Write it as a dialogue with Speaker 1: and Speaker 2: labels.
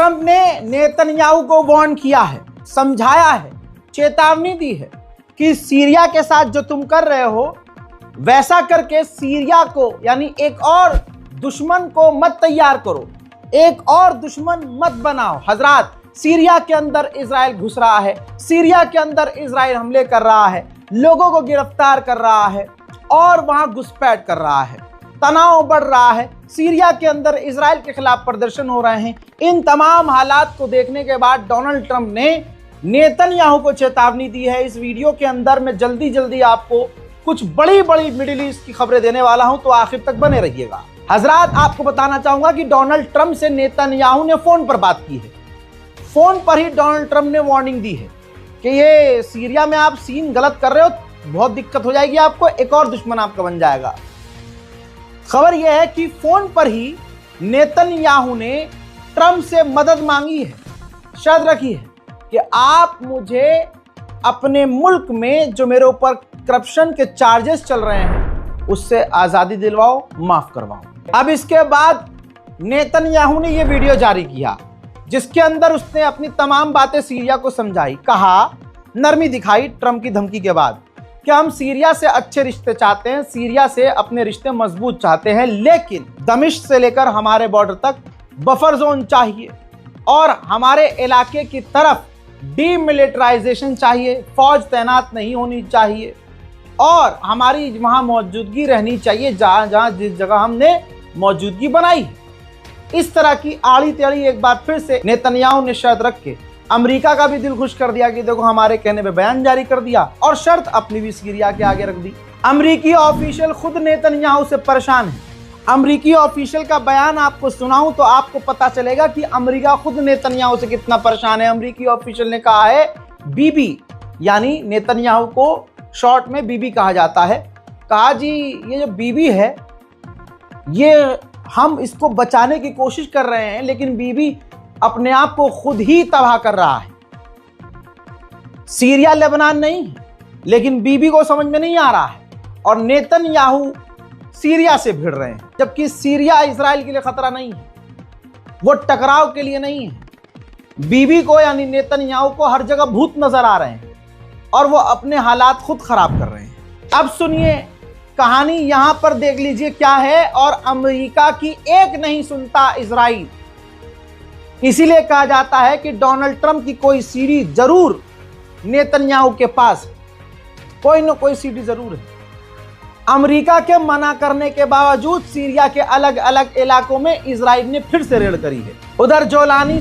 Speaker 1: Trump ने Netanyahu को warn किया है, समझाया है, चेतावनी दी है कि सीरिया के साथ जो तुम कर रहे हो वैसा करके सीरिया को यानी एक और दुश्मन को मत तैयार करो, एक और दुश्मन मत बनाओ। हजरात, सीरिया के अंदर इजराइल घुस रहा है, सीरिया के अंदर इजराइल हमले कर रहा है, लोगों को गिरफ्तार कर रहा है और वहां घुसपैठ कर रहा है, तनाव बढ़ रहा है, सीरिया के अंदर इजराइल के खिलाफ प्रदर्शन हो रहे हैं। इन तमाम हालात को देखने के बाद डोनाल्ड ट्रंप ने नेतन्याहू को चेतावनी दी है। इस वीडियो के अंदर मैं जल्दी आपको कुछ बड़ी मिडिल ईस्ट की खबरें देने वाला हूं, तो आखिर तक बने रहिएगा। हजरात, आपको बताना चाहूंगा कि डोनाल्ड ट्रंप से नेतन्याहू ने फोन पर बात की है। फोन पर ही डोनाल्ड ट्रंप ने वार्निंग दी है कि ये सीरिया में आप सीन गलत कर रहे हो, बहुत दिक्कत हो जाएगी आपको, एक और दुश्मन आपका बन जाएगा। खबर यह है कि फोन पर ही नेतन्याहू ने ट्रंप से मदद मांगी है, शर्त रखी है कि आप मुझे अपने मुल्क में जो मेरे ऊपर करप्शन के चार्जेस चल रहे हैं उससे आजादी दिलवाओ, माफ करवाओ। अब इसके बाद नेतन्याहू ने यह वीडियो जारी किया जिसके अंदर उसने अपनी तमाम बातें सीरिया को समझाई, कहा, नरमी दिखाई ट्रंप की धमकी के बाद कि हम सीरिया से अच्छे रिश्ते चाहते हैं, सीरिया से अपने रिश्ते मजबूत चाहते हैं, लेकिन दमिश्क से लेकर हमारे बॉर्डर तक बफर जोन चाहिए और हमारे इलाके की तरफ डीमिलिटराइजेशन चाहिए, फौज तैनात नहीं होनी चाहिए और हमारी वहां मौजूदगी रहनी चाहिए जहां जिस जगह हमने मौजूदगी बनाई है। इस तरह की आड़ी टेढ़ी एक बार फिर से नेतन्याहू ने शर्त रख के अमेरिका का भी दिल खुश कर दिया कि देखो हमारे कहने पे बयान जारी कर दिया और शर्त अपनी भी सीरिया के आगे रख दी। अमेरिकी ऑफिशियल खुद नेतन्याहू से परेशान है। अमेरिकी ऑफिशियल का बयान आपको सुनाऊं तो आपको पता चलेगा कि अमेरिका खुद नेतन्याहू से कितना परेशान है। अमेरिकी ऑफिशियल ने कहा है, बीबी यानी नेतन्याहू को शॉर्ट में बीबी कहा जाता है, कहा जी ये जो बीबी है ये हम इसको बचाने की कोशिश कर रहे हैं, लेकिन बीबी अपने आप को खुद ही तबाह कर रहा है। सीरिया लेबनान नहीं है, लेकिन बीबी को समझ में नहीं आ रहा है और नेतन्याहू सीरिया से भिड़ रहे हैं, जबकि सीरिया इजराइल के लिए खतरा नहीं है, वो टकराव के लिए नहीं है। बीबी को यानी नेतन्याहू को हर जगह भूत नजर आ रहे हैं और वो अपने हालात खुद खराब कर रहे हैं। अब सुनिए कहानी, यहां पर देख लीजिए क्या है। और अमेरिका की एक नहीं सुनता इजराइल, इसीलिए कहा जाता है कि डोनाल्ड ट्रंप की कोई सीढ़ी जरूर नेतन्याहू के पास, कोई न कोई सीढ़ी जरूर है। अमेरिका के मना करने के बावजूद सीरिया के अलग अलग इलाकों में इजराइल ने फिर से रेड करी है। उधर जोलानी